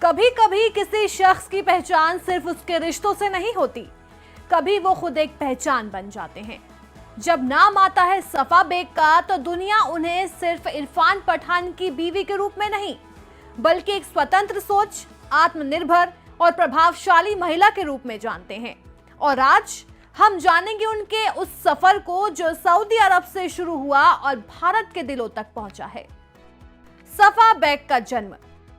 कभी कभी किसी शख्स की पहचान सिर्फ उसके रिश्तों से नहीं होती, कभी वो खुद एक पहचान बन जाते हैं। जब नाम आता है सफा बेग का तो दुनिया उन्हें सिर्फ इरफान पठान की बीवी के रूप में नहीं, बल्कि एक स्वतंत्र सोच, आत्मनिर्भर और प्रभावशाली महिला के रूप में जानते हैं। और आज हम जानेंगे उनके उस सफर को जो सऊदी अरब से शुरू हुआ और भारत के दिलों तक पहुंचा है। सफा बेग का जन्म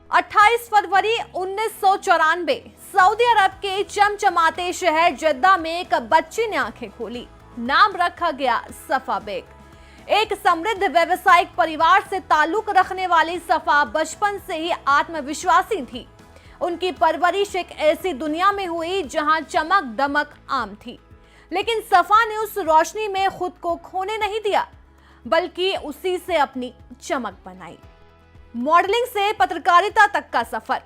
28 फरवरी 1994 सऊदी अरब के चमचमाते शहर जद्दा में एक बच्ची ने आंखें खोली। नाम रखा गया सफा बेग। एक समृद्ध व्यवसायिक परिवार से ताल्लुक रखने वाली सफा बचपन से ही आत्मविश्वासी थी। उनकी परवरिश एक ऐसी दुनिया में हुई जहां चमक दमक आम थी, लेकिन सफा ने उस रोशनी में खुद को खोने नहीं दिया, बल्कि उसी से अपनी चमक बनाई। मॉडलिंग से पत्रकारिता तक का सफर।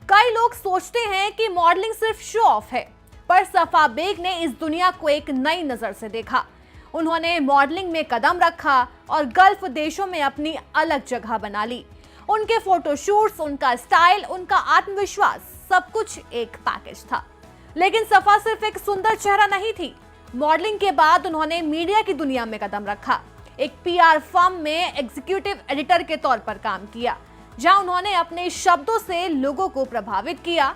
कई लोग सोचते हैं कि मॉडलिंग सिर्फ शो ऑफ है, पर सफा बेग ने इस दुनिया को एक नई नजर से देखा। उन्होंने मॉडलिंग में कदम रखा और गल्फ देशों में अपनी अलग जगह बना ली। उनके फोटोशूट्स, उनका स्टाइल, उनका आत्मविश्वास, सब कुछ एक पैकेज था। लेकिन सफा सिर्फ एक सुंदर चेहरा नहीं थी। मॉडलिंग के बाद उन्होंने मीडिया की दुनिया में कदम रखा। एक पीआर फर्म में एग्जीक्यूटिव एडिटर के तौर पर काम किया, जहां उन्होंने अपने शब्दों से लोगों को प्रभावित किया।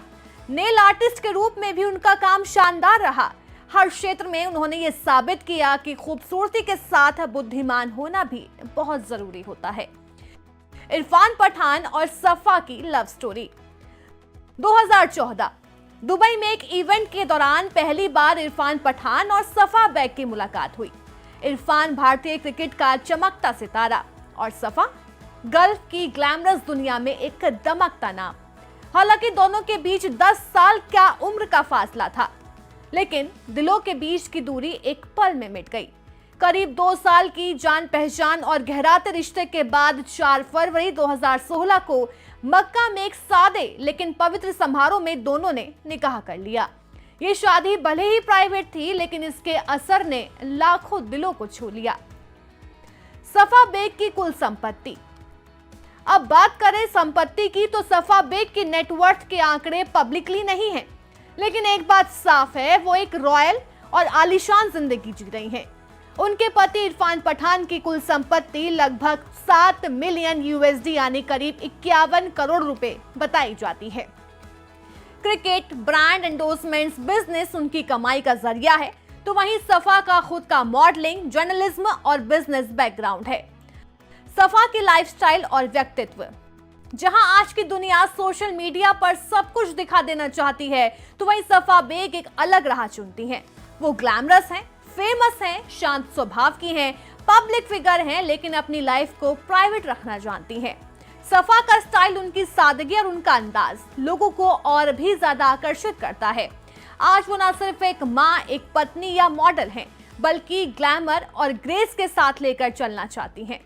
नेल आर्टिस्ट के रूप में भी उनका काम शानदार रहा। हर क्षेत्र में उन्होंने ये साबित किया कि खूबसूरती के साथ बुद्धिमान होना भी बहुत जरूरी होता है। इरफान पठान और सफा की लव स्टोरी। 2014 दुबई में एक इवेंट के दौरान पहली बार इरफान पठान और सफा बेग की मुलाकात हुई। इरफान भारतीय क्रिकेट का चमकता सितारा और सफा गल्फ की ग्लैमरस दुनिया में एक दमकता नाम। हालांकि दोनों के बीच 10 साल का उम्र का फासला था, लेकिन दिलों के बीच की दूरी एक पल में मिट गई। करीब 2 साल की जान पहचान और गहराते रिश्ते के बाद 4 फरवरी 2016 को मक्का में एक सादे लेकिन पवित्र समारोह में दोनों ने निकाह कर लिया। ये शादी भले ही प्राइवेट थी, लेकिन इसके असर ने लाखों दिलों को छू लिया। सफा बेग की कुल संपत्ति। अब बात करें संपत्ति की तो सफा बेग की नेटवर्थ के आंकड़े पब्लिकली नहीं हैं, लेकिन एक बात साफ है, वो एक रॉयल और आलीशान जिंदगी जी रही हैं। उनके पति इरफान पठान की कुल संपत्ति लगभग 7 मिलियन यूएसडी यानी करीब 51 करोड़ रुपए बताई जाती है। क्रिकेट, ब्रांड एंडोर्समेंट्स, बिजनेस उनकी कमाई का जरिया है, तो वहीं सफा का खुद का मॉडलिंग, जर्नलिज्म और बिजनेस बैकग्राउंड है। सफा की लाइफस्टाइल और व्यक्तित्व। जहां आज की दुनिया सोशल मीडिया पर सब कुछ दिखा देना चाहती है, तो वहीं सफा बेग एक अलग राह चुनती हैं। वो ग्लैमरस हैं, फेमस हैं, शांत स्वभाव की हैं, पब्लिक फिगर हैं, लेकिन अपनी लाइफ को प्राइवेट रखना जानती हैं। सफा का स्टाइल, उनकी सादगी और उनका अंदाज लोगों को और भी ज्यादा आकर्षित करता है। आज वो न सिर्फ एक माँ, एक पत्नी या मॉडल हैं, बल्कि ग्लैमर और ग्रेस के साथ लेकर चलना चाहती हैं।